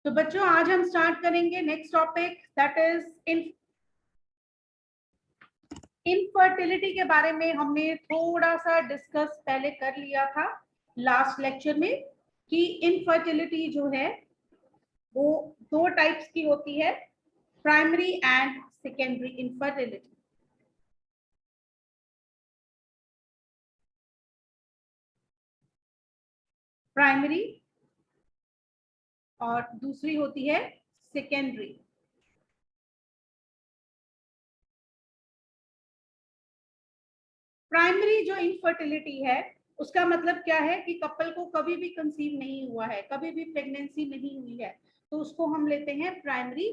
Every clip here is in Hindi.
तो बच्चों आज हम स्टार्ट करेंगे next topic that is infertility के बारे में। हमने थोड़ा सा डिस्कस पहले कर लिया था लास्ट लेक्चर में कि इनफर्टिलिटी जो है वो दो टाइप्स की होती है, primary and secondary infertility. Primary और दूसरी होती है सेकेंडरी। प्राइमरी जो इनफर्टिलिटी है उसका मतलब क्या है कि कपल को कभी भी कंसीव नहीं हुआ है, कभी भी प्रेगनेंसी नहीं हुई है, तो उसको हम लेते हैं प्राइमरी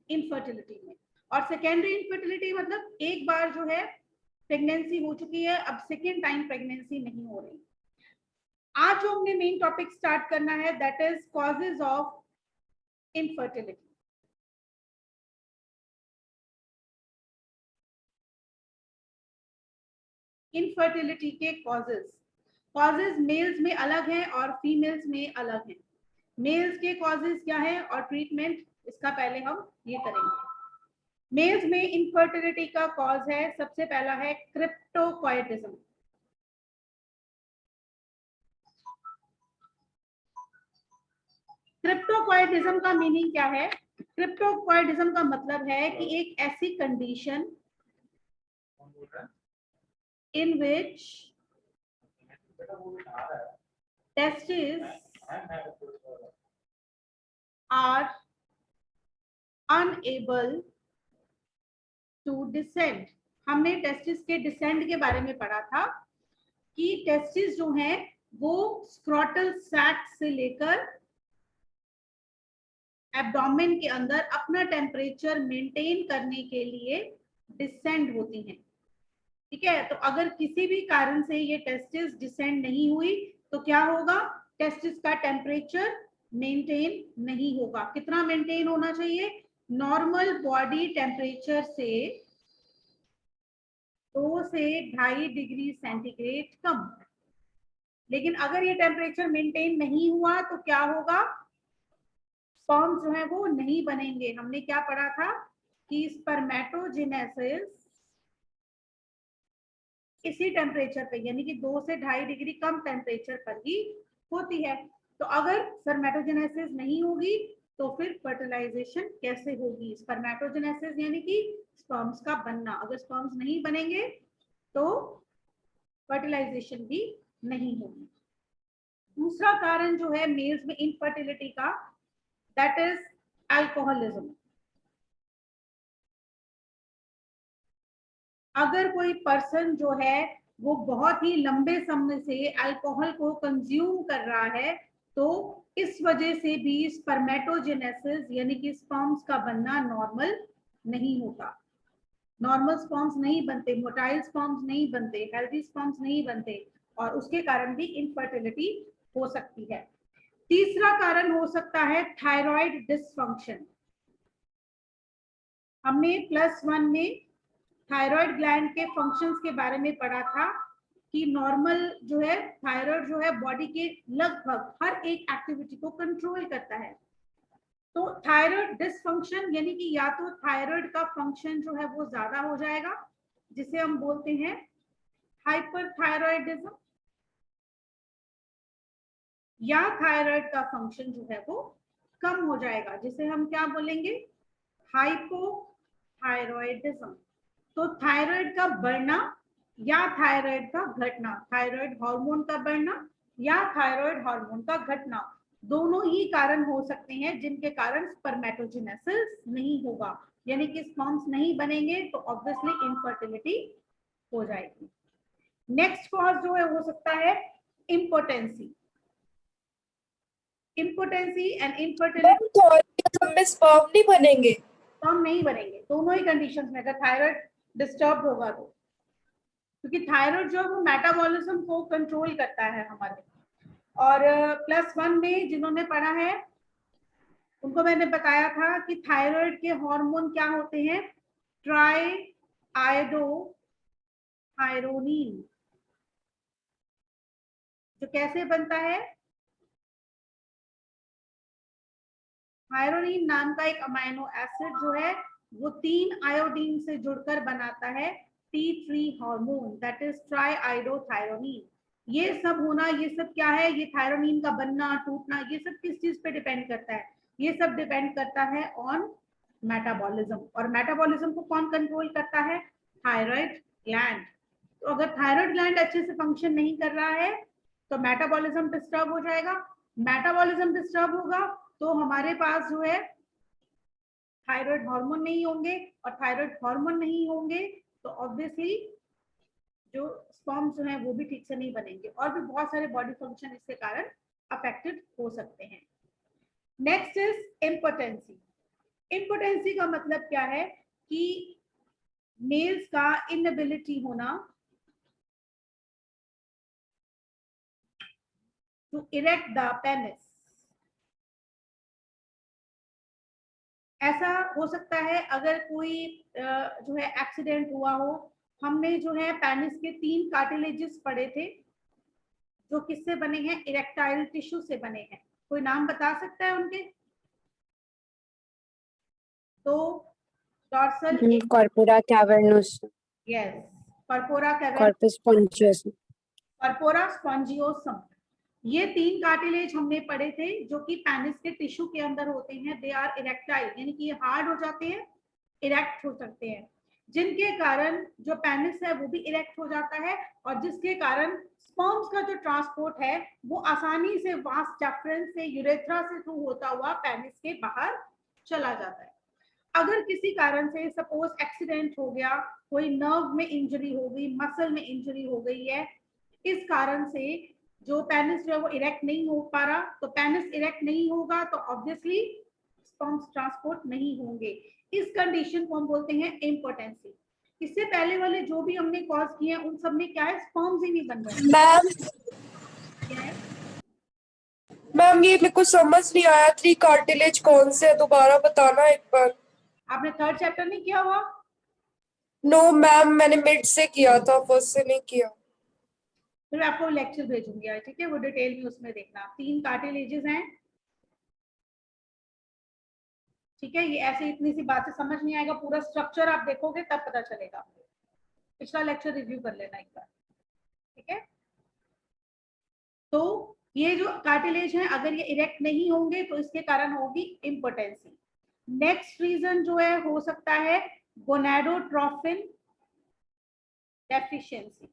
इनफर्टिलिटी में। और सेकेंडरी इनफर्टिलिटी मतलब एक बार जो है प्रेगनेंसी हो चुकी है, अब सेकेंड टाइम प्रेगनेंसी नहीं हो रही। आज जो हमने मेन टॉपिक स्टार्ट करना है that is causes of infertility. Infertility के कॉजेज मेल्स में अलग हैं और फीमेल्स में अलग हैं। मेल्स के कॉजेज क्या है और ट्रीटमेंट, इसका पहले हम ये करेंगे। मेल्स में इनफर्टिलिटी का कॉज है, सबसे पहला है क्रिप्टोकॉयटिज्म। क्रिप्टोकॉयटिज्म का मीनिंग क्या है? क्रिप्टोकॉयटिज्म का मतलब है कि एक ऐसी condition in which testis are unable to descend. हमने टेस्टिस के डिसेंड के बारे में पढ़ा था कि टेस्टिस जो है वो स्क्रोटल सैक से लेकर एब्डोमेन के अंदर अपना टेम्परेचर मेंटेन करने के लिए डिसेंड होती हैं। ठीक है, तो अगर किसी भी कारण से ये टेस्टिस डिसेंड नहीं हुई तो क्या होगा? टेस्टिस का टेम्परेचर मेंटेन नहीं होगा। कितना मेंटेन होना चाहिए? नॉर्मल बॉडी टेम्परेचर से 2 से 2.5 डिग्री सेंटीग्रेड कम। लेकिन अगर ये टेम्परेचर मेंटेन नहीं हुआ तो क्या होगा? स्पर्म्स जो है वो नहीं बनेंगे। हमने क्या पढ़ा था कि स्पर्मेटोजेनेसिस इसी टेम्परेचर पे यानी कि 2 से 2.5 डिग्री कम टेम्परेचर पर ही होती है। तो अगर स्पर्मेटोजेनेसिस नहीं होगी तो फिर फर्टिलाइजेशन कैसे होगी? स्पर्मेटोजेनेसिस यानी कि स्पर्म्स का बनना, अगर स्पर्म्स नहीं बनेंगे तो फर्टिलाइजेशन भी नहीं होगी। दूसरा कारण जो है मेल्स में इनफर्टिलिटी का दैट इज अल्कोहलिज्म। अगर कोई पर्सन जो है वो बहुत ही लंबे समय से अल्कोहल को कंज्यूम कर रहा है तो इस वजह से भी स्पर्मेटोजेनेसिस यानी कि स्पर्म्स का बनना नॉर्मल नहीं होता। नॉर्मल स्पर्म्स नहीं बनते, मोटाइल स्पर्म्स नहीं बनते, हेल्दी स्पर्म्स नहीं बनते और उसके कारण भी इनफर्टिलिटी हो सकती है। तीसरा कारण हो सकता है थायराइड डिसफंक्शन। हमने +1 में थायराइड ग्लैंड के फंक्शंस के बारे में पढ़ा था कि नॉर्मल जो है थायराइड जो है बॉडी के लगभग हर एक एक्टिविटी को कंट्रोल करता है। तो थायराइड डिसफंक्शन यानी कि या तो थायराइड का फंक्शन जो है वो ज्यादा हो जाएगा जिसे हम बोलते हैं हाइपरथायराइडिज्म, या थायराइड का फंक्शन जो है वो कम हो जाएगा जिसे हम क्या बोलेंगे? हाइपोथायरॉयडिज्म। तो थायराइड का बढ़ना या थायराइड का घटना, थायराइड हार्मोन का बढ़ना या थायराइड हार्मोन का घटना, दोनों ही कारण हो सकते हैं जिनके कारण स्पर्मेटोजेनेसिस नहीं होगा यानी कि स्पर्म्स नहीं बनेंगे तो ऑब्वियसली इनफर्टिलिटी हो जाएगी। नेक्स्ट कॉज जो है हो सकता है इम्पोटेंसी। इम्पोटेंसी एंड इनफर्टिलिटी में स्पर्म नहीं बनेंगे, स्पर्म नहीं बनेंगे दोनों ही कंडीशंस में, अगर थायराइड डिस्टर्ब होगा तो, क्योंकि थायराइड जो है वो मेटाबॉलिज्म को कंट्रोल करता है हमारे। और +1 में जिन्होंने पढ़ा है उनको मैंने बताया था कि थायराइड के हार्मोन क्या होते हैं? ट्राई आयोडो थायरोनिन, जो कैसे बनता है? थायरोनिन नाम का एक अमाइनो एसिड जो है वो 3 आयोडीन से जुड़कर बनाता है T3 hormone, that is triiodothyronine. ये सब होना, ये सब क्या है, ये थायरोनिन का बनना टूटना, ये सब किस चीज पे डिपेंड करता है? ये सब डिपेंड करता है ऑन मेटाबॉलिज्म। और मेटाबॉलिज्म को कौन कंट्रोल करता है? Thyroid gland. तो अगर थायराइड ग्लैंड अच्छे से फंक्शन नहीं कर रहा है तो मेटाबॉलिज्म डिस्टर्ब हो जाएगा। मेटाबॉलिज्म डिस्टर्ब होगा तो हमारे पास जो है थायराइड हार्मोन नहीं होंगे, और थायराइड हार्मोन नहीं होंगे तो ऑब्वियसली जो स्पर्म्स जो है वो भी ठीक से नहीं बनेंगे, और भी बहुत सारे बॉडी फंक्शन इसके कारण अफेक्टेड हो सकते हैं। Next is impotency. इम्पोटेंसी का मतलब क्या है कि मेल्स का इनएबिलिटी होना टू इरेक्ट द पेनिस। ऐसा हो सकता है अगर कोई जो है एक्सीडेंट हुआ हो, हमने जो है पेनिस के 3 कार्टिलेजेस पढ़े थे जो किससे बने हैं? इरेक्टाइल टिश्यू से बने हैं। कोई नाम बता सकता है उनके? तो dorsal corpora cavernous, yes, corpora cavernous, corpus spongiosum, corpora spongiosum. ये 3 कार्टिलेज हमने पढ़े थे जो कि पेनिस के टिश्यू के अंदर होते हैं। दे आर इरेक्टाइल, यानी कि ये हार्ड हो जाते हैं, इरेक्ट हो सकते हैं, जिनके कारण जो पेनिस है वो भी इरेक्ट हो जाता है, और जिसके कारण स्पर्म्स का जो ट्रांसपोर्ट है वो आसानी से वास डेफरेंस से यूरेथ्रा से थ्रू होता हुआ पेनिस के बाहर चला जाता है। अगर किसी कारण से सपोज एक्सीडेंट हो गया, कोई नर्व में इंजरी हो गई, मसल में इंजरी हो गई है, इस कारण से जो पेनिस जो है वो इरेक्ट नहीं हो पा रहा, तो पेनिस इरेक्ट नहीं होगा तो ऑब्वियसली स्पर्म्स ट्रांसपोर्ट नहीं होंगे। इस कंडीशन को हम बोलते हैं इम्पोटेंसी। इससे पहले वाले जो भी हमने कॉज किए हैं उन सब में क्या है? स्पर्म्स ही नहीं बन रहे। मैम क्या है? मैम ये मेरे को समझ नहीं आया, 3 कार्टिलेज कौन से है, दोबारा बताना एक बार। आपने 3rd चैप्टर नहीं किया हुआ? नो मैम, मैंने मिड से किया था, फर्स्ट से नहीं किया। फिर मैं आपको लेक्चर भेजूंगी, ठीक है, वो डिटेल में उसमें देखना। 3 कार्टिलेजेस हैं, ठीक है। ये ऐसे इतनी सी बात से समझ नहीं आएगा, पूरा स्ट्रक्चर आप देखोगे तब पता चलेगा। पिछला लेक्चर रिव्यू कर लेना एक बार, ठीक है। तो ये जो कार्टिलेज है अगर ये इरेक्ट नहीं होंगे तो इसके कारण होगी इम्पोटेंसी। नेक्स्ट रीजन जो है हो सकता है गोनाडोट्रोफिन डेफिशिएंसी।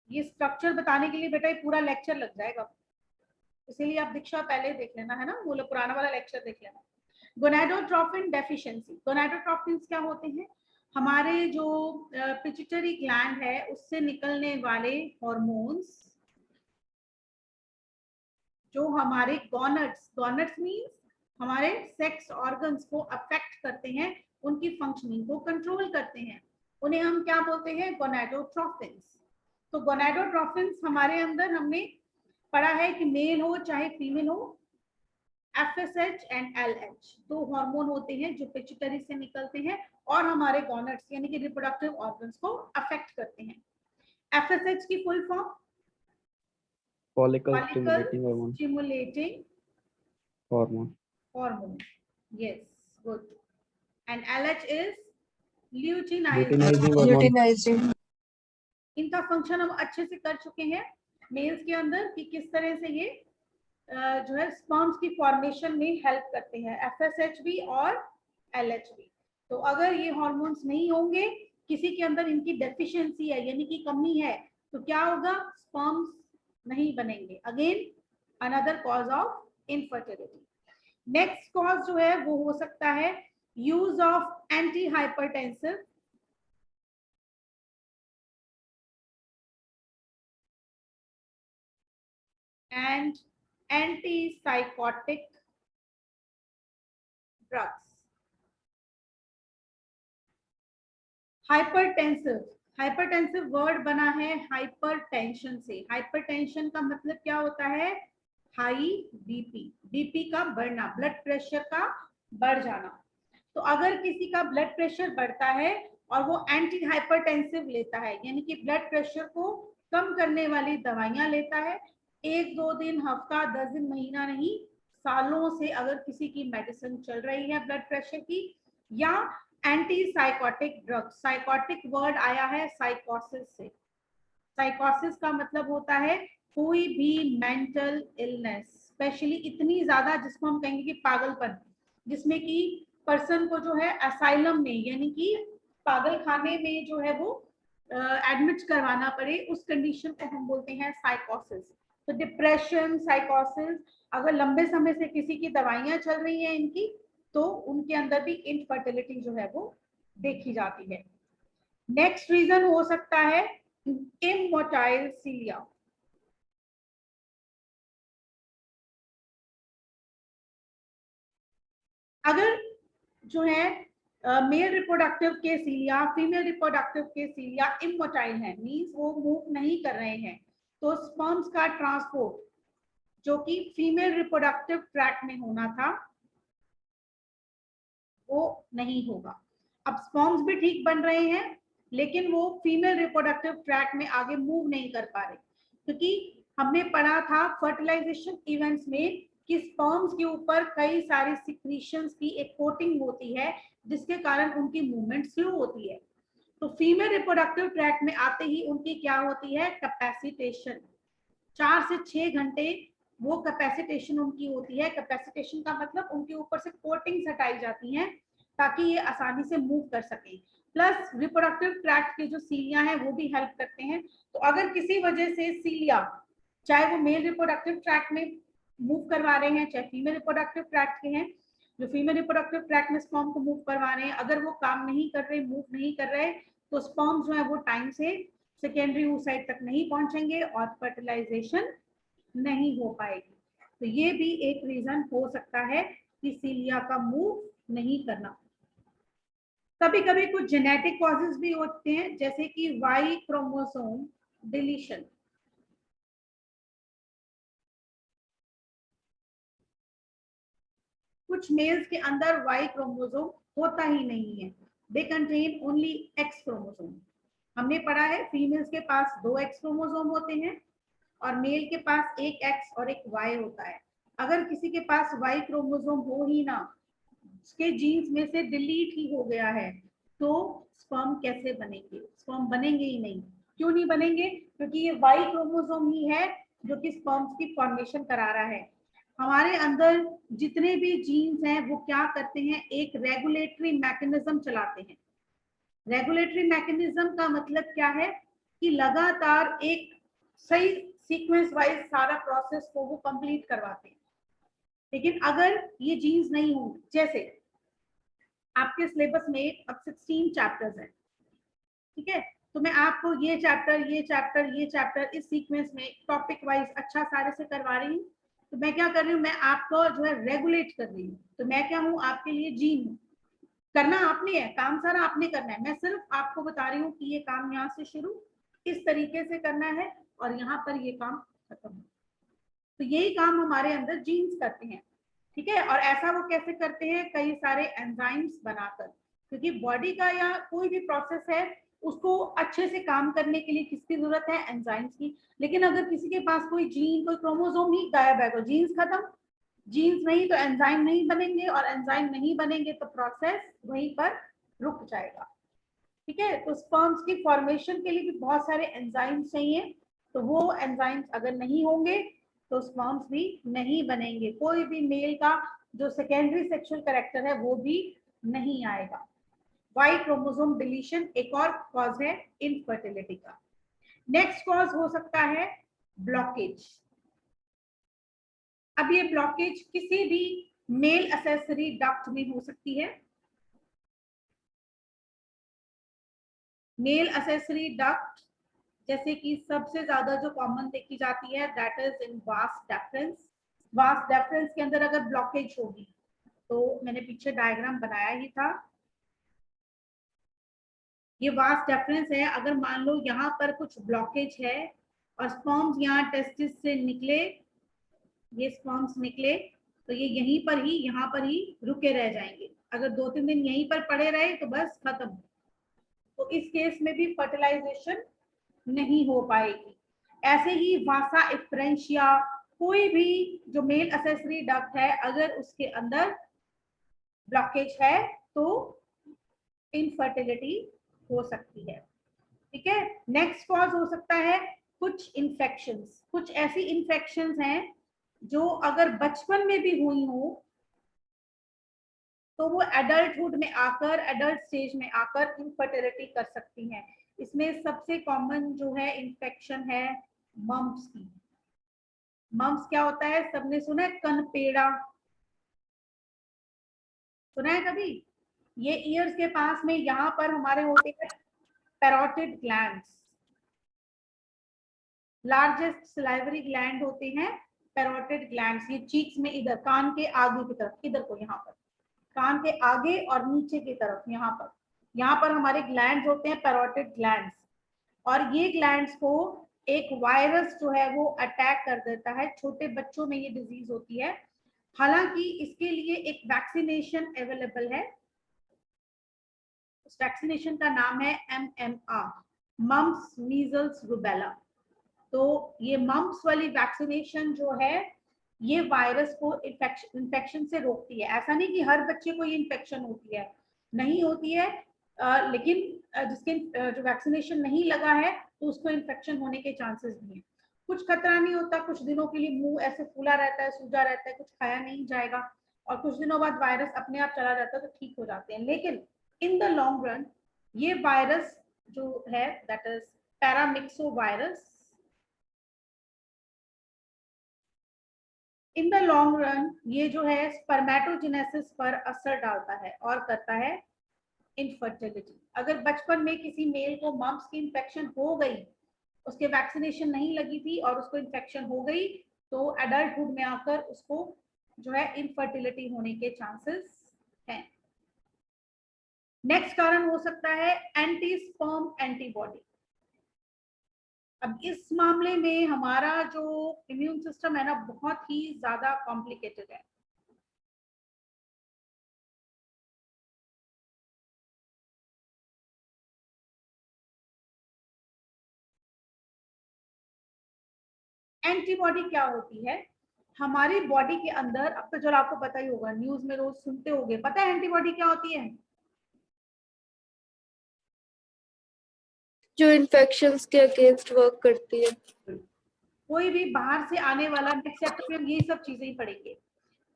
ये स्ट्रक्चर बताने के लिए बेटा ये पूरा लेक्चर लग जाएगा, इसीलिए आप दीक्षा पहले देख लेना, है ना, वो पुराना वाला लेक्चर देख लेना। Gonadotrophin deficiency. गोनाडोट्रोफिन्स क्या होते हैं? हमारे जो पिट्यूटरी ग्लैंड है उससे निकलने वाले हॉर्मोन्स जो हमारे गॉनड्स मींस हमारे सेक्स ऑर्गन्स को अफेक्ट करते हैं, उनकी फंक्शनिंग को कंट्रोल करते हैं, उन्हें हम क्या बोलते हैं? गोनाडोट्रोफिन्स। तो गोनाडोट्रोफिन्स हमारे अंदर हमने पढ़ा है कि मेल हो चाहे फीमेल हो, FSH एंड LH 2 हार्मोन होते हैं जो पिट्यूटरी से निकलते हैं और हमारे गॉनड्स यानी कि रिप्रोडक्टिव ऑर्गन्स को अफेक्ट करते हैं। FSH की full form follicle follicle stimulating hormone, stimulating hormone. hormone, yes, good. And LH is luteinizing। Luteinizing hormone. Luteinising. इनका फंक्शन हम अच्छे से कर चुके हैं मेल्स के अंदर कि किस तरह से ये जो है स्पर्म्स की फॉर्मेशन में हेल्प करते हैं, FSH भी और LH भी। तो अगर ये हार्मोन्स नहीं होंगे, किसी के अंदर इनकी डेफिशिएंसी है यानी कि कमी है, तो क्या होगा? स्पर्म्स नहीं बनेंगे। Again another cause of infertility. Next cause जो है वो हो सकता है use of anti hypertensive and antipsychotic drugs. Hypertensive word बना है हाइपरटेंशन से। हाइपरटेंशन का मतलब क्या होता है? हाई बीपी, बीपी का बढ़ना, ब्लड प्रेशर का बढ़ जाना। तो अगर किसी का ब्लड प्रेशर बढ़ता है और वो एंटी हाइपरटेंसिव लेता है यानी कि ब्लड प्रेशर को कम करने वाली दवाइयां लेता है, एक दो दिन, हफ्ता, 10 दिन, महीना नहीं, सालों से अगर किसी की मेडिसिन चल रही है ब्लड प्रेशर की, या anti psychotic drug, psychotic word आया है साइकोसिस से। साइकोसिस का मतलब होता है कोई भी मेंटल इलनेस, स्पेशली इतनी ज्यादा जिसको हम कहेंगे कि पागलपन, जिसमें कि पर्सन को जो है असाइलम में यानी कि पागल खाने में जो है वो एडमिट करवाना पड़े, उस कंडीशन को हम बोलते हैं साइकोसिस। तो डिप्रेशन, साइकोसिस, अगर लंबे समय से किसी की दवाइयां चल रही हैं इनकी, तो उनके अंदर भी इनफर्टिलिटी जो है वो देखी जाती है। नेक्स्ट रीजन हो सकता है इमोटाइल सीलिया। अगर जो है मेल रिप्रोडक्टिव के सीलिया, फीमेल रिप्रोडक्टिव के सीलिया इमोटाइल है, मींस वो मूव नहीं कर रहे हैं, तो स्पर्म्स का ट्रांसपोर्ट जो कि फीमेल रिप्रोडक्टिव ट्रैक्ट में होना था वो नहीं होगा। अब स्पर्म्स भी ठीक बन रहे हैं लेकिन वो फीमेल रिप्रोडक्टिव ट्रैक्ट में आगे मूव नहीं कर पा रहे, क्योंकि हमने पढ़ा था फर्टिलाइजेशन इवेंट्स में कि स्पर्म्स के ऊपर कई सारी सिक्रीशंस की एक कोटिंग होती है जिसके कारण उनकी मूवमेंट स्लो होती है। तो फीमेल रिप्रोडक्टिव ट्रैक्ट में आते ही उनकी क्या होती है, कैपेसिटेशन। 4 से 6 घंटे वो कैपेसिटेशन उनकी होती है। कैपेसिटेशन का मतलब उनके ऊपर से कोटिंग्स हटाई जाती हैं ताकि ये आसानी से मूव कर सके। प्लस रिप्रोडक्टिव ट्रैक्ट के जो सीलिया हैं वो भी हेल्प करते हैं। तो अगर किसी वजह से सीलिया, चाहे वो मेल रिप्रोडक्टिव ट्रैक्ट में मूव करवा रहे हैं चाहे फीमेल रिप्रोडक्टिव ट्रैक्ट के हैं, जो फीमेल रिप्रोडक्टिव ट्रैक्ट में स्पर्म को मूव करवा रहे हैं, अगर वो काम नहीं कर रहे, मूव नहीं कर रहे, तो स्पर्म जो है वो टाइम से सेकेंडरी oocyte तक नहीं पहुंचेंगे और फर्टिलाइजेशन नहीं हो पाएगी। तो ये भी एक रीजन हो सकता है कि सीलिया का मूव नहीं करना। कभी कभी कुछ जेनेटिक कॉजेज भी होते हैं जैसे कि वाई क्रोमोसोम डिलीशन। कुछ मेल्स के अंदर वाई क्रोमोसोम होता ही नहीं है, they contain only x chromosome. हमने पढ़ा है फीमेल्स के पास 2 एक्स क्रोमोसोम होते हैं और मेल के पास एक एक्स और एक वाई होता है। अगर किसी के पास वाई क्रोमोसोम हो ही ना, उसके जीन्स में से डिलीट ही हो गया है, तो स्पर्म कैसे बनेंगे? स्पर्म बनेंगे ही नहीं। क्यों नहीं बनेंगे? क्योंकि ये वाई क्रोमोसोम ही है जो कि स्पर्म्स की फॉर्मेशन करा रहा है। हमारे अंदर जितने भी जीन्स हैं वो क्या करते हैं, एक रेगुलेटरी मैकेनिज्म चलाते हैं। रेगुलेटरी मैकेनिज्म का मतलब क्या है कि लगातार एक सही सीक्वेंस वाइज सारा प्रोसेस को वो कंप्लीट करवाते हैं। लेकिन अगर ये जीन्स नहीं होंगे, जैसे आपके सिलेबस में अब 16 चैप्टर्स हैं, ठीक है, तो मैं आपको ये चैप्टर ये चैप्टर ये चैप्टर इस सीक्वेंस में टॉपिक वाइज अच्छा सारे से करवा रही हूँ। तो मैं क्या कर रही हूँ, मैं आपको जो है रेगुलेट कर रही हूँ। तो मैं क्या हूँ, आपके लिए जीन हूँ। करना आपने है, काम सारा आपने करना है, मैं सिर्फ आपको बता रही हूँ कि ये काम यहाँ से शुरू इस तरीके से करना है और यहाँ पर ये काम खत्म। तो यही काम हमारे अंदर जीन्स करते हैं, ठीक है। और ऐसा वो कैसे करते हैं, कई सारे एंजाइम्स बनाकर, क्योंकि बॉडी का या कोई भी प्रोसेस है उसको अच्छे से काम करने के लिए किसकी जरूरत है, एंजाइम्स की। लेकिन अगर किसी के पास कोई जीन, कोई क्रोमोसोम ही गायब है तो जीन्स खत्म, जीन्स नहीं तो एंजाइम नहीं बनेंगे, और एंजाइम नहीं बनेंगे तो प्रोसेस वहीं पर रुक जाएगा, ठीक है। तो स्पर्म्स की फॉर्मेशन के लिए भी बहुत सारे एंजाइम्स चाहिए, तो वो एंजाइम्स अगर नहीं होंगे तो स्पर्म्स भी नहीं बनेंगे। कोई भी मेल का जो सेकेंडरी सेक्सुअल कैरेक्टर है वो भी नहीं आएगा। वाई क्रोमोसोम डिलीशन एक और कॉज है इनफर्टिलिटी का। नेक्स्ट कॉज हो सकता है ब्लॉकेज। अब ये ब्लॉकेज किसी भी मेल एक्सेसरी डक्ट में हो सकती है। मेल एक्सेसरी डक्ट जैसे कि सबसे ज्यादा जो कॉमन देखी जाती है that is in vas deferens. Vas deferens के अंदर अगर ब्लॉकेज होगी, तो मैंने पीछे डायग्राम बनाया ही था, ये वास डेफरेंस है। अगर मान लो यहाँ पर कुछ ब्लॉकेज है और स्पर्म्स यहाँ टेस्टिस से निकले, ये स्पर्म्स निकले, तो ये यहीं पर ही, यहाँ पर ही रुके रह जाएंगे। अगर 2-3 दिन यहीं पर पड़े रहे तो बस खत्म। तो इस केस में भी फर्टिलाइजेशन नहीं हो पाएगी। ऐसे ही वासा इफ्रेंशिया, कोई भी जो मेल असेसरी डक्ट है अगर उसके अंदर ब्लॉकेज है तो इनफर्टिलिटी हो सकती है। ठीक है, नेक्स्ट कॉज हो सकता है कुछ इन्फेक्शंस। कुछ ऐसी इन्फेक्शंस हैं जो अगर बचपन में भी हुई हो तो वो एडल्टहुड में आकर, एडल्ट स्टेज में आकर इनफर्टिलिटी कर सकती हैं। इसमें सबसे कॉमन जो है इन्फेक्शन है मम्प्स की। मम्प्स क्या होता है, सबने सुना है कनपेड़ा, सुना है कभी? ये ईयर्स के पास में यहाँ पर हमारे होते हैं parotid glands, largest salivary gland होते हैं पैरोटिड ग्लैंड्स। ये चीक्स में इधर कान के आगे की तरफ, इधर को यहाँ पर कान के आगे और नीचे की तरफ यहाँ पर हमारे ग्लैंड्स होते हैं पैरोटिड ग्लैंड्स। और ये ग्लैंड्स को एक वायरस जो है वो अटैक कर देता है। छोटे बच्चों में ये डिजीज होती है। हालांकि इसके लिए एक वैक्सीनेशन अवेलेबल है, उस वैक्सीनेशन का नाम है MMR, मम्प्स मीजल्स रूबेला। तो ये मम्प्स वाली वैक्सीनेशन जो है ये वायरस को इन्फेक्शन से रोकती है। ऐसा नहीं कि हर बच्चे को ये इन्फेक्शन होती है, नहीं होती है, लेकिन जिसके जो वैक्सीनेशन नहीं लगा है तो उसको इन्फेक्शन होने के चांसेस भी हैं। कुछ खतरा नहीं होता, कुछ दिनों के लिए मुंह ऐसे फूला रहता है, सूजा रहता है, कुछ खाया नहीं जाएगा और कुछ दिनों बाद वायरस अपने आप चला जाता है तो ठीक हो जाते हैं। लेकिन इन द लॉन्ग रन ये वायरस जो है that is paramyxo virus, in the long run ये जो है स्पर्मेटोजेनेसिस पर असर डालता है और करता है इनफर्टिलिटी। अगर बचपन में किसी मेल को मम्प्स की इन्फेक्शन हो गई, उसके वैक्सीनेशन नहीं लगी थी और उसको इन्फेक्शन हो गई तो एडल्टहुड में आकर उसको जो है इनफर्टिलिटी होने के चांसेस हैं। नेक्स्ट कारण हो सकता है एंटी स्पर्म एंटीबॉडी। अब इस मामले में हमारा जो इम्यून सिस्टम है ना बहुत ही ज्यादा कॉम्प्लिकेटेड है। एंटीबॉडी क्या होती है हमारी बॉडी के अंदर? अब तो चलो आपको पता ही होगा, न्यूज में रोज सुनते होंगे। पता है एंटीबॉडी क्या होती है? जो इन्फेक्शंस के अगेंस्ट वर्क करती है। कोई भी बाहर से आने वाला, नेक्स्ट चैप्टर में हम यही सब चीजें ही पढ़ेंगे।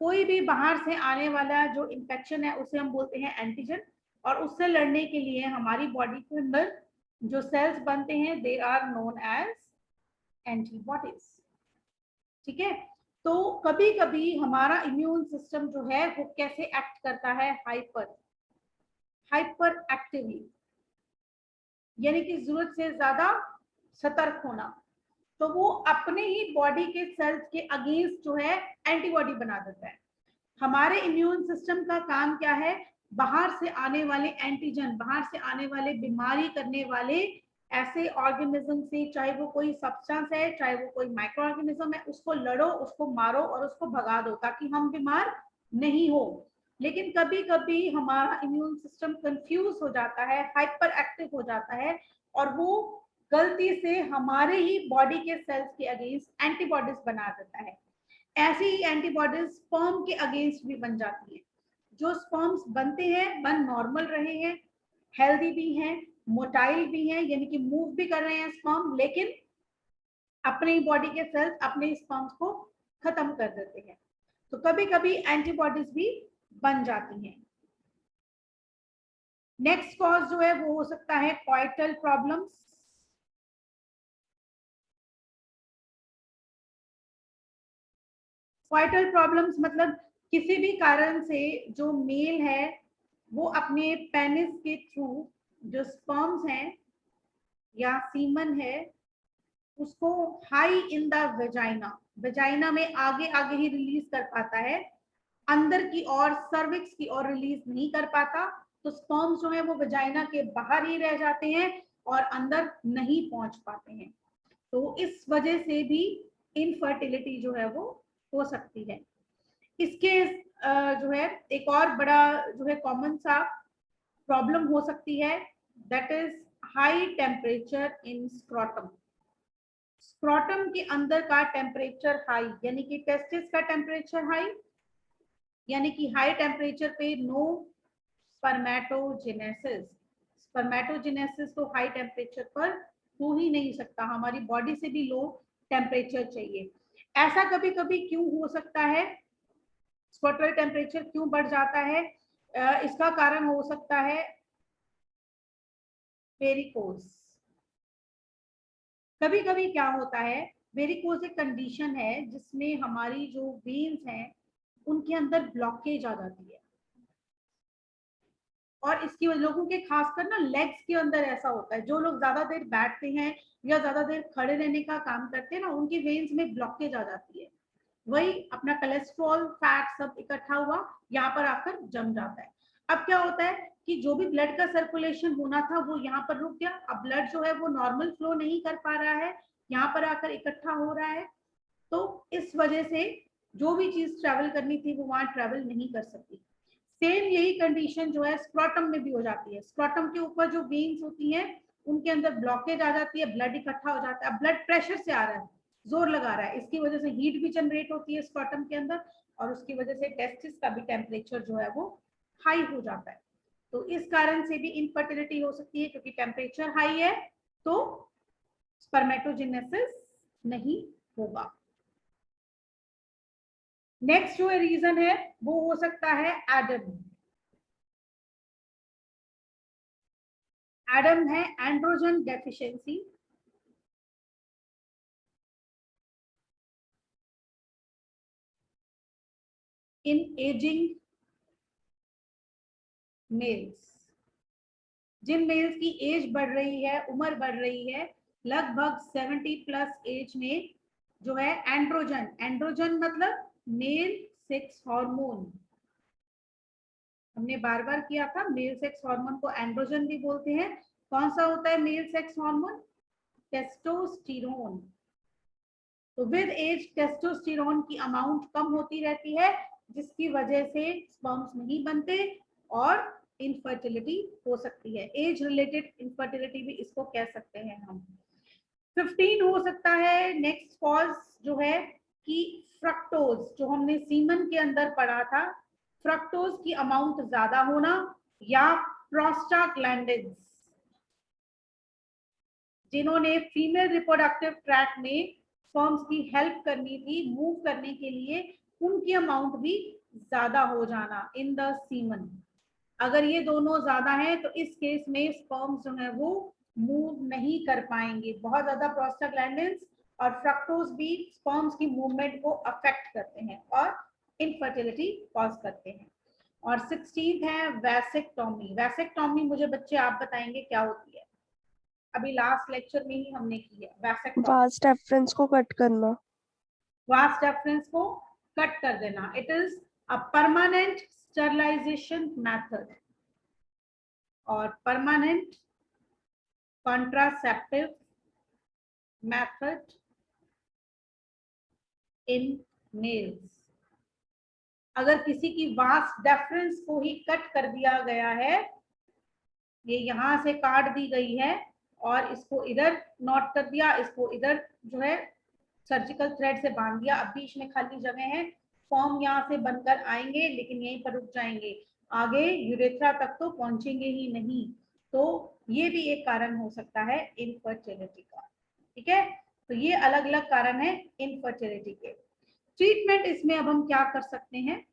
कोई भी बाहर से आने वाला जो इन्फेक्शन है उसे हम बोलते हैं एंटीजन, और उससे लड़ने के लिए हमारी बॉडी के अंदर जो सेल्स बनते हैं they are known as antibodies. ठीक है, तो कभी कभी हमारा इम्यून सिस्टम जो है वो कैसे एक्ट करता है, हाइपर एक्टिवली, यानी कि जरूरत से ज्यादा सतर्क होना। तो वो अपने ही बॉडी के सेल्स के अगेंस्ट जो है एंटीबॉडी बना देता है। हमारे इम्यून सिस्टम का काम क्या है, बाहर से आने वाले एंटीजन, बाहर से आने वाले बीमारी करने वाले ऐसे ऑर्गेनिज्म से, चाहे वो कोई सब्सटेंस है चाहे वो कोई माइक्रो ऑर्गेनिज्म है, उसको लड़ो, उसको मारो और उसको भगा दो ताकि हम बीमार नहीं हो। लेकिन कभी कभी हमारा इम्यून सिस्टम कंफ्यूज हो जाता है, हाइपर एक्टिव हो जाता है और वो गलती से हमारे ही बॉडी के सेल्स के अगेंस्ट एंटीबॉडीज बना देता है। ऐसी ही एंटीबॉडीज स्पर्म के अगेंस्ट भी बन जाती है। जो स्पर्म्स बनते हैं बन नॉर्मल रहे हैं, हेल्दी भी हैं, मोटाइल भी हैं, यानी कि मूव भी कर रहे हैं स्पर्म, लेकिन अपने ही बॉडी के सेल्स अपने स्पर्म्स को खत्म कर देते हैं। तो कभी कभी एंटीबॉडीज भी बन जाती हैं। नेक्स्ट कॉज जो है वो हो सकता है कॉइटल प्रॉब्लम्स। कॉइटल प्रॉब्लम्स मतलब किसी भी कारण से जो मेल है वो अपने पेनिस के थ्रू जो स्पर्म्स हैं या सीमन है उसको हाई इन द वेजाइना में आगे आगे ही रिलीज कर पाता है, अंदर की ओर सर्विक्स की ओर रिलीज नहीं कर पाता। तो स्पर्म्स जो है वो वेजाइना के बाहर ही रह जाते हैं और अंदर नहीं पहुंच पाते हैं। तो इस वजह से भी इनफर्टिलिटी जो है वो हो सकती है। इसके जो है एक और बड़ा जो है कॉमन सा प्रॉब्लम हो सकती है, that is high temperature in scrotum. Scrotum के अंदर का टेम्परेचर हाई, यानी कि टेस्टिस का टेम्परेचर हाई, यानी कि हाई टेम्परेचर पे नो स्पर्मेटोजेनेसिस। स्पर्मेटोजेनेसिस तो हाई टेम्परेचर पर हो ही नहीं सकता, हमारी बॉडी से भी लो टेम्परेचर चाहिए। ऐसा कभी कभी क्यों हो सकता है, स्क्रॉटल टेम्परेचर क्यों बढ़ जाता है? इसका कारण हो सकता है वेरिकोज। कभी कभी क्या होता है, वेरिकोज एक कंडीशन है जिसमें हमारी जो वेन्स हैं उनके अंदर ब्लॉकेज आ जाती है, और इसकी वजह लोगों के खासकर ना लेग्स के अंदर ऐसा होता है, जो लोग ज्यादा देर बैठते हैं या ज्यादा देर खड़े रहने का काम करते हैं ना, उनकी वेन्स में ब्लॉकेज आ जाती है। वही अपना कोलेस्ट्रॉल फैट सब इकट्ठा हुआ यहाँ पर आकर जम जाता है। अब क्या होता है कि जो भी ब्लड का सर्कुलेशन होना था वो यहाँ पर रुक गया, अब ब्लड जो है वो नॉर्मल फ्लो नहीं कर पा रहा है, यहाँ पर आकर इकट्ठा हो रहा है, तो इस वजह से जो भी चीज ट्रेवल करनी थी वो वहां ट्रेवल नहीं कर सकती। सेम यही कंडीशन जो है स्क्रॉटम में भी हो जाती है। स्क्रॉटम के ऊपर जो वेन्स होती हैं उनके अंदर ब्लॉकेज आ जाती है, ब्लड इकट्ठा हो जाता है, ब्लड प्रेशर से आ रहा है, जोर लगा रहा है, इसकी वजह से हीट भी जनरेट होती है स्क्रॉटम के अंदर, और उसकी वजह से टेस्टिस का भी टेम्परेचर जो है वो हाई हो जाता है। तो इस कारण से भी इनफर्टिलिटी हो सकती है, क्योंकि टेम्परेचर हाई है तो स्पर्मेटोजेनेसिस नहीं होगा। नेक्स्ट जो रीजन है वो हो सकता है एडम। एडम है एंड्रोजन डेफिशिएंसी। इन एजिंग मेल्स, जिन मेल्स की एज बढ़ रही है, उम्र बढ़ रही है, लगभग 70 प्लस एज में जो है एंड्रोजन, एंड्रोजन मतलब मेल सेक्स हार्मोन, हमने बार बार किया था, मेल सेक्स हार्मोन को एंड्रोजन भी बोलते हैं। कौन सा होता है मेल सेक्स हार्मोन? टेस्टोस्टेरोन। तो विद एज टेस्टोस्टेरोन की अमाउंट कम होती रहती है, जिसकी वजह से स्पर्म्स नहीं बनते और इनफर्टिलिटी हो सकती है। एज रिलेटेड इनफर्टिलिटी भी इसको कह सकते हैं हम। 15 हो सकता है नेक्स्ट कॉज जो है कि फ्रक्टोज, जो हमने सीमन के अंदर पढ़ा था, फ्रक्टोज की अमाउंट ज्यादा होना, या प्रोस्टाग्लैंडिन्स, जिन्होंने फीमेल रिप्रोडक्टिव ट्रैक्ट में स्पर्म्स की हेल्प करनी थी मूव करने के लिए, उनकी अमाउंट भी ज्यादा हो जाना इन द सीमन। अगर ये दोनों ज्यादा है तो इस केस में स्पर्म्स जो है वो मूव नहीं कर पाएंगे। बहुत ज्यादा प्रोस्टाग्लैंडिन्स और फ्रक्टोज भी स्पर्म्स की मूवमेंट को अफेक्ट करते हैं और इनफर्टिलिटी कॉज करते हैं। और 16th है वैसेक्टोमी। वैसेक्टोमी मुझे बच्चे आप बताएंगे क्या होती है, अभी लास्ट लेक्चर में ही हमने की है। वैसेक्टोमी, वास डिफरेंस को कट करना। वास डिफरेंस को कट कर देना। It is a permanent sterilisation method और permanent contraceptive method in males। अगर किसी की वास डिफरेंस को ही कट कर दिया गया है, ये यहां से काट दी गई है और इसको इधर नॉट कर दिया, इसको इधर जो है सर्जिकल थ्रेड से बांध दिया, अब बीच में खाली जगह है, फॉर्म यहाँ से बनकर आएंगे लेकिन यहीं पर रुक जाएंगे, आगे यूरेथ्रा तक तो पहुंचेंगे ही नहीं। तो ये भी एक कारण हो सकता है इनफर्टिलिटी का। ठीक है, तो ये अलग अलग कारण है इनफर्टिलिटी के। ट्रीटमेंट इसमें अब हम क्या कर सकते हैं,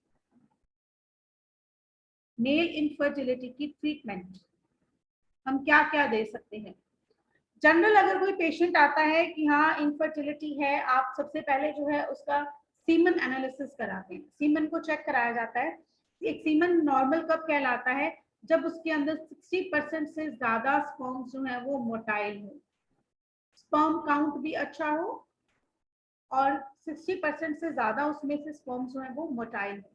मेल इनफर्टिलिटी की ट्रीटमेंट हम क्या क्या दे सकते हैं। जनरल अगर कोई पेशेंट आता है कि हाँ इनफर्टिलिटी है, आप सबसे पहले जो है उसका सीमन एनालिसिस कराते हैं, सीमन को चेक कराया जाता है। एक सीमन नॉर्मल कब कहलाता है, जब उसके अंदर 60% से ज्यादा स्पर्म्स जो है वो मोटाइल हो, स्पर्म काउंट भी अच्छा हो और 60% से ज्यादा उसमें से स्पर्म्स जो है वो मोटाइल हो।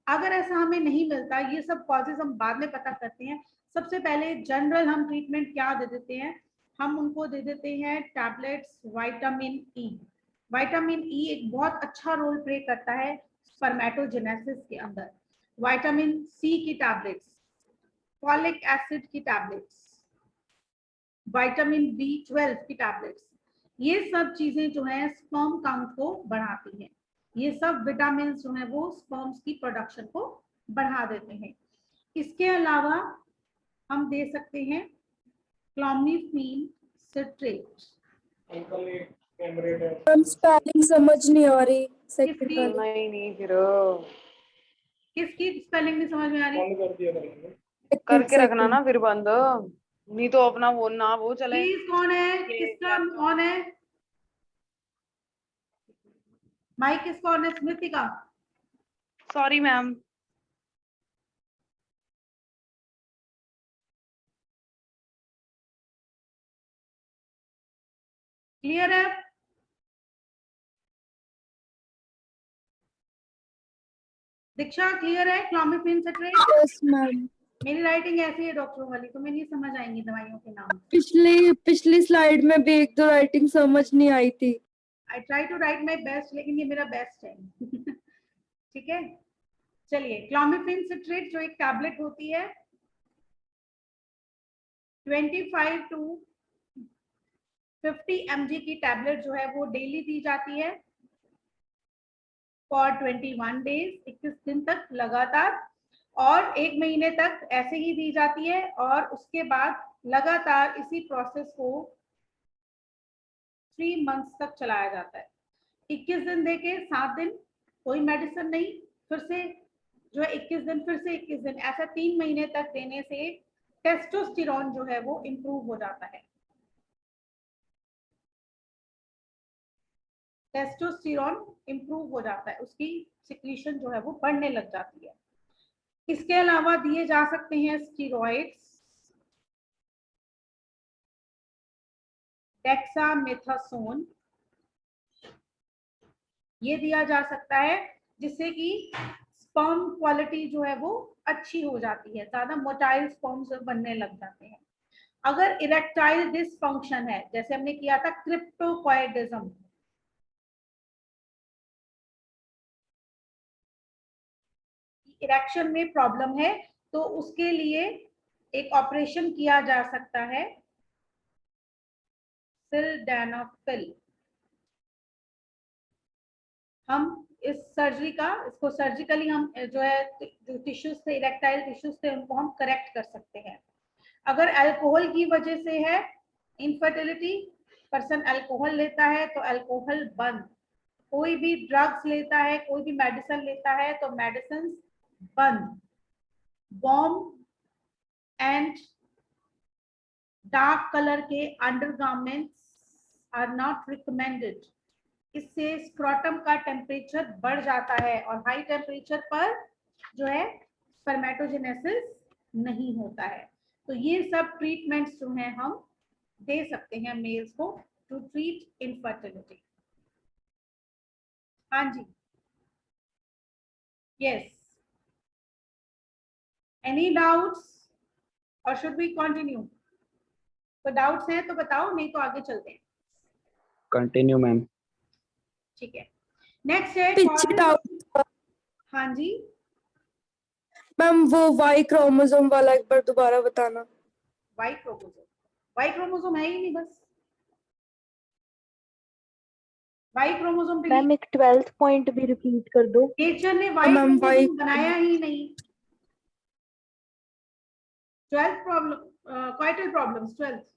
अगर ऐसा हमें नहीं मिलता, ये सब कॉजेज हम बाद में पता करते हैं, सबसे पहले जनरल हम ट्रीटमेंट क्या दे देते हैं, हम उनको दे देते हैं tablets vitamin E. Vitamin E एक बहुत अच्छा रोल प्ले करता है स्पर्मेटोजेनेसिस के अंदर। विटामिन सी की टैबलेट्स, फॉलिक एसिड की टैबलेट्स, विटामिन B12 की टैबलेट्स, ये सब चीजें जो है स्पर्म काउंट को बढ़ाती है। ये सब विटामिन जो है वो स्पर्म्स की प्रोडक्शन को बढ़ा देते हैं। इसके अलावा हम दे सकते हैं क्लोमिफेन सिट्रेट। मैम स्पेलिंग समझ नहीं आ रही सेकंड किसकी? वाली। नहीं फिर किसकी स्पेलिंग नहीं समझ में आ रही? करके रखना ना फिर बंद, नहीं तो अपना वो ना वो चले। प्लीज कौन है, किसका ऑन है माइक? किसका ऑन है? स्मृति का। Sorry ma'am. क्लियर है? दीक्षा क्लियर है? Clomiphene citrate. Yes ma'am. मेरी राइटिंग ऐसी है डॉक्टरों वाली, तुम्हें नहीं समझ आएंगी दवाइयों के नाम। पिछली स्लाइड में भी एक दो राइटिंग समझ नहीं आई थी। I try to write my best, लेकिन ये मेरा बेस्ट है। ठीक है, चलिए क्लोमिफेन सिट्रेट जो एक टैबलेट होती है 25 टू 50 mg की टैबलेट जो है वो डेली दी जाती है फॉर 21 डेज, 21 दिन तक लगातार, और 1 महीने तक ऐसे ही दी जाती है, और उसके बाद लगातार इसी प्रोसेस को 3 मंथ्स तक चलाया जाता है। 21 दिन देके 7 दिन कोई मेडिसिन नहीं, फिर से जो है 21 दिन, फिर से 21 दिन, ऐसा 3 महीने तक देने से टेस्टोस्टेरोन जो है वो इम्प्रूव हो जाता है। टेस्टोस्टेरोन इम्प्रूव हो जाता है, उसकी सिक्रीशन जो है वो बढ़ने लग जाती है। इसके अलावा दिए जा सकते हैं स्टीरॉइड्स, डेक्सामेथासोन, ये दिया जा सकता है, जिससे कि स्पर्म क्वालिटी जो है वो अच्छी हो जाती है, ज्यादा मोटाइल स्पर्म्स बनने लग जाते हैं। अगर इरेक्टाइल डिसफंक्शन है, जैसे हमने किया था क्रिप्टोकॉइडिज्म, इरेक्शन में प्रॉब्लम है, तो उसके लिए एक ऑपरेशन किया जा सकता है, सिल्डेनाफिल। हम इस सर्जरी का, इसको सर्जिकली हम जो है जो टिश्यूज थे, इरेक्टाइल टिश्यूज थे, उनको हम करेक्ट कर सकते हैं। अगर अल्कोहल की वजह से है इनफर्टिलिटी, पर्सन अल्कोहल लेता है तो अल्कोहल बंद, कोई भी ड्रग्स लेता है, कोई भी मेडिसिन लेता है तो मेडिसिन बंद। वार्म एंड डार्क कलर के अंडरगारमेंट्स आर नॉट रिकमेंडेड। इससे स्क्रोटम का टेम्परेचर बढ़ जाता है, और हाई टेम्परेचर पर जो है स्पर्मेटोजेनेसिस नहीं होता है। तो ये सब ट्रीटमेंट्स जो हैं हम दे सकते हैं मेल्स को टू ट्रीट इनफर्टिलिटी। हाँ जी, यस, एनी डाउट्स और शुड वी कंटिन्यू? तो डाउट्स हैं तो बताओ, नहीं तो आगे चलते हैं। Continue ma'am. ठीक है, नेक्स्ट है पीछे डाउट हाँ जी मैम, वो वाई क्रोमोसोम वाला एक बार दोबारा बताना। वाई क्रोमोसोम, वाई क्रोमोसोम है ही नहीं, बस वाई क्रोमोसोम मैम एक 12th पॉइंट भी रिपीट कर दो। नेचर ने वाई मैम वाई क्रोमोसोम बनाया ही नहीं। 12th प्रॉब्लम, क्वाइटल प्रॉब्लम्स 12th,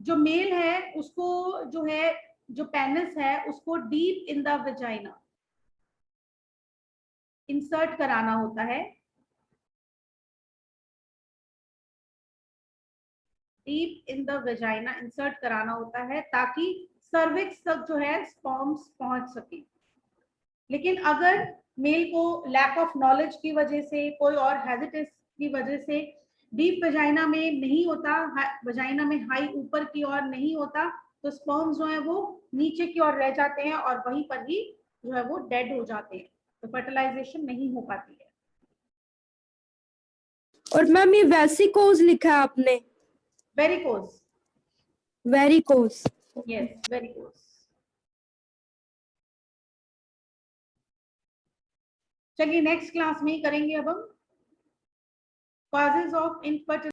जो मेल है उसको जो है, जो पेनिस है उसको deep in the vagina insert कराना होता है, deep in the vagina insert कराना होता है, ताकि सर्विक्स तक जो है स्पर्म्स पहुंच सके। लेकिन अगर मेल को लैक ऑफ नॉलेज की वजह से, कोई और हेजिटेंस की वजह से डीप वेजाइना में नहीं होता, वेजाइना में हाई ऊपर की ओर नहीं होता, तो स्पर्म्स जो है वो नीचे की ओर रह जाते हैं और वहीं पर ही जो है वो डेड हो जाते हैं, तो फर्टिलाइजेशन नहीं हो पाती है। और मैम ये वेसिकोज लिखा है आपने? Varicose, varicose. Yes varicose. चलिए नेक्स्ट क्लास में ही करेंगे अब हम कॉजेज ऑफ इनफर्टिलिटी।